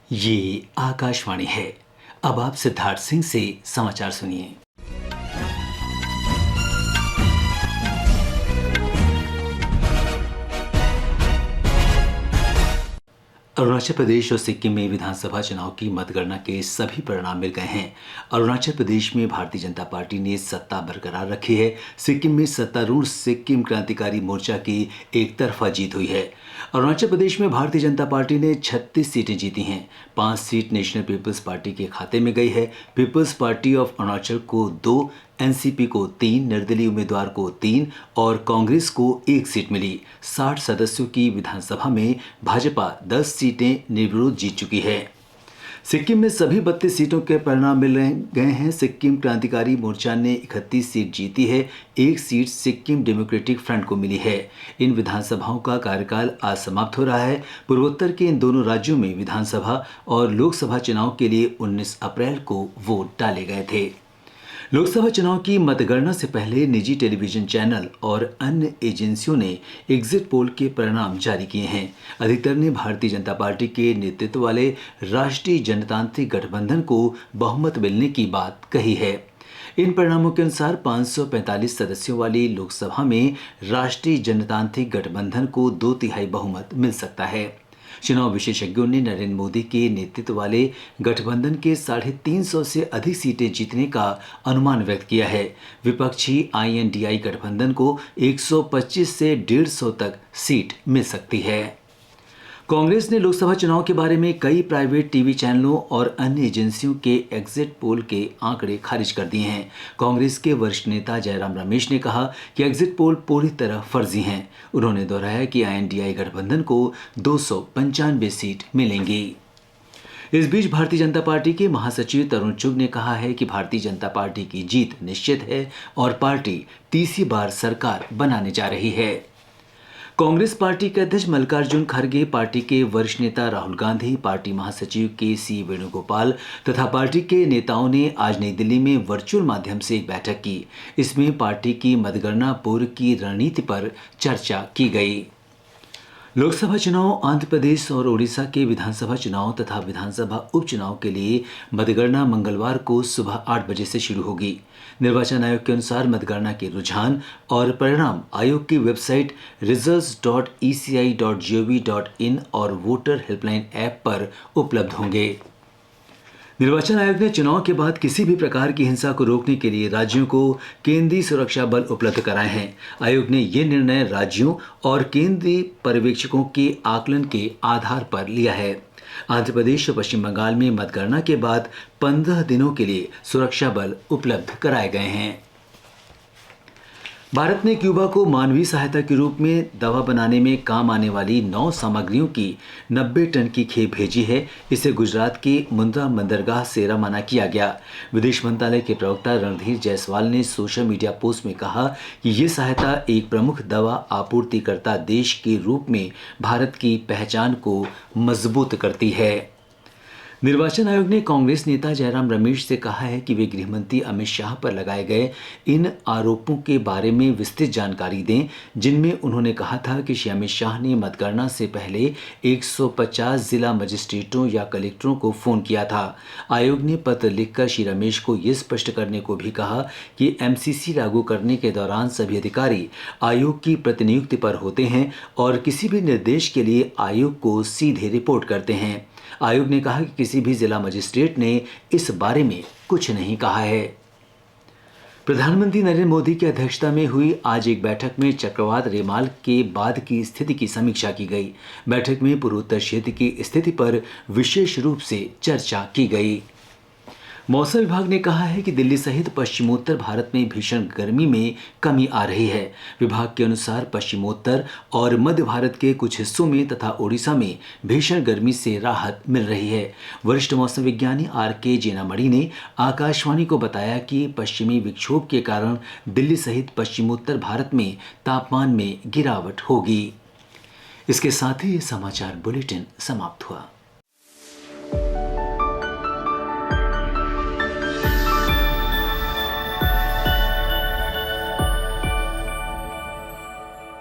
ये आकाशवाणी है। अब आप सिद्धार्थ सिंह से समाचार सुनिए। अरुणाचल प्रदेश और सिक्किम में विधानसभा चुनाव की मतगणना के सभी परिणाम मिल गए हैं। अरुणाचल प्रदेश में भारतीय जनता पार्टी ने सत्ता बरकरार रखी है। सिक्किम में सत्तारूढ़ सिक्किम क्रांतिकारी मोर्चा की एक तरफा जीत हुई है। अरुणाचल प्रदेश में भारतीय जनता पार्टी ने 36 सीटें जीती हैं। 5 सीट नेशनल पीपल्स पार्टी के खाते में गई है। पीपल्स पार्टी ऑफ अरुणाचल को 2, एनसीपी को 3, निर्दलीय उम्मीदवार को 3 और कांग्रेस को 1 सीट मिली। 60 सदस्यों की विधानसभा में भाजपा 10 सीटें निर्विरोध जीत चुकी है। सिक्किम में सभी 32 सीटों के परिणाम मिल गए हैं। सिक्किम क्रांतिकारी मोर्चा ने 31 सीट जीती है। 1 सीट सिक्किम डेमोक्रेटिक फ्रंट को मिली है। इन विधानसभाओं का कार्यकाल आज समाप्त हो रहा है। पूर्वोत्तर के इन दोनों राज्यों में विधानसभा और लोकसभा चुनाव के लिए 19 अप्रैल को वोट डाले गए थे। लोकसभा चुनाव की मतगणना से पहले निजी टेलीविजन चैनल और अन्य एजेंसियों ने एग्जिट पोल के परिणाम जारी किए हैं। अधिकतर ने भारतीय जनता पार्टी के नेतृत्व वाले राष्ट्रीय जनतांत्रिक गठबंधन को बहुमत मिलने की बात कही है। इन परिणामों के अनुसार 545 सदस्यों वाली लोकसभा में राष्ट्रीय जनतांत्रिक गठबंधन को 2/3 बहुमत मिल सकता है। चुनाव विशेषज्ञों ने नरेंद्र मोदी के नेतृत्व वाले गठबंधन के 350 से अधिक सीटें जीतने का अनुमान व्यक्त किया है। विपक्षी INDI गठबंधन को 125 से 150 तक सीट मिल सकती है। कांग्रेस ने लोकसभा चुनाव के बारे में कई प्राइवेट टीवी चैनलों और अन्य एजेंसियों के एग्जिट पोल के आंकड़े खारिज कर दिए हैं। कांग्रेस के वरिष्ठ नेता जयराम रमेश ने कहा कि एग्जिट पोल पूरी तरह फर्जी हैं। उन्होंने दोहराया कि INDI गठबंधन को 295 सीट मिलेंगी। इस बीच भारतीय जनता पार्टी के महासचिव तरुण चुग ने कहा है कि भारतीय जनता पार्टी की जीत निश्चित है और पार्टी तीसरी बार सरकार बनाने जा रही है। कांग्रेस पार्टी के अध्यक्ष मल्लिकार्जुन खड़गे, पार्टी के वरिष्ठ नेता राहुल गांधी, पार्टी महासचिव KC वेणुगोपाल तथा पार्टी के नेताओं ने आज नई दिल्ली में वर्चुअल माध्यम से एक बैठक की। इसमें पार्टी की मतगणना पूर्व की रणनीति पर चर्चा की गई। लोकसभा चुनाव, आंध्र प्रदेश और ओडिशा के विधानसभा चुनाव तथा विधानसभा उपचुनाव के लिए मतगणना मंगलवार को सुबह 8 बजे से शुरू होगी। निर्वाचन आयोग के अनुसार मतगणना के रुझान और परिणाम आयोग की वेबसाइट results.eci.gov.in और वोटर हेल्पलाइन ऐप पर उपलब्ध होंगे। निर्वाचन आयोग ने चुनाव के बाद किसी भी प्रकार की हिंसा को रोकने के लिए राज्यों को केंद्रीय सुरक्षा बल उपलब्ध कराए हैं। आयोग ने ये निर्णय राज्यों और केंद्रीय पर्यवेक्षकों के आकलन के आधार पर लिया है। आंध्र प्रदेश और पश्चिम बंगाल में मतगणना के बाद 15 दिनों के लिए सुरक्षा बल उपलब्ध कराए गए हैं। भारत ने क्यूबा को मानवीय सहायता के रूप में दवा बनाने में काम आने वाली 9 सामग्रियों की 90 टन की खेप भेजी है। इसे गुजरात के मुंद्रा बंदरगाह से रवाना किया गया। विदेश मंत्रालय के प्रवक्ता रणधीर जायसवाल ने सोशल मीडिया पोस्ट में कहा कि ये सहायता एक प्रमुख दवा आपूर्तिकर्ता देश के रूप में भारत की पहचान को मजबूत करती है। निर्वाचन आयोग ने कांग्रेस नेता जयराम रमेश से कहा है कि वे गृहमंत्री अमित शाह पर लगाए गए इन आरोपों के बारे में विस्तृत जानकारी दें, जिनमें उन्होंने कहा था कि श्री अमित शाह ने मतगणना से पहले 150 जिला मजिस्ट्रेटों या कलेक्टरों को फोन किया था। आयोग ने पत्र लिखकर श्री रमेश को ये स्पष्ट करने को भी कहा कि MCC लागू करने के दौरान सभी अधिकारी आयोग की प्रतिनियुक्ति पर होते हैं और किसी भी निर्देश के लिए आयोग को सीधे रिपोर्ट करते हैं। आयोग ने कहा कि किसी भी जिला मजिस्ट्रेट ने इस बारे में कुछ नहीं कहा है। प्रधानमंत्री नरेंद्र मोदी की अध्यक्षता में हुई आज एक बैठक में चक्रवात रेमाल के बाद की स्थिति की समीक्षा की गई। बैठक में पूर्वोत्तर क्षेत्र की स्थिति पर विशेष रूप से चर्चा की गई। मौसम विभाग ने कहा है कि दिल्ली सहित पश्चिमोत्तर भारत में भीषण गर्मी में कमी आ रही है। विभाग के अनुसार पश्चिमोत्तर और मध्य भारत के कुछ हिस्सों में तथा ओडिशा में भीषण गर्मी से राहत मिल रही है। वरिष्ठ मौसम विज्ञानी RK जेनामणि ने आकाशवाणी को बताया कि पश्चिमी विक्षोभ के कारण दिल्ली सहित पश्चिमोत्तर भारत में तापमान में गिरावट होगी। इसके साथ ही ये समाचार बुलेटिन समाप्त हुआ।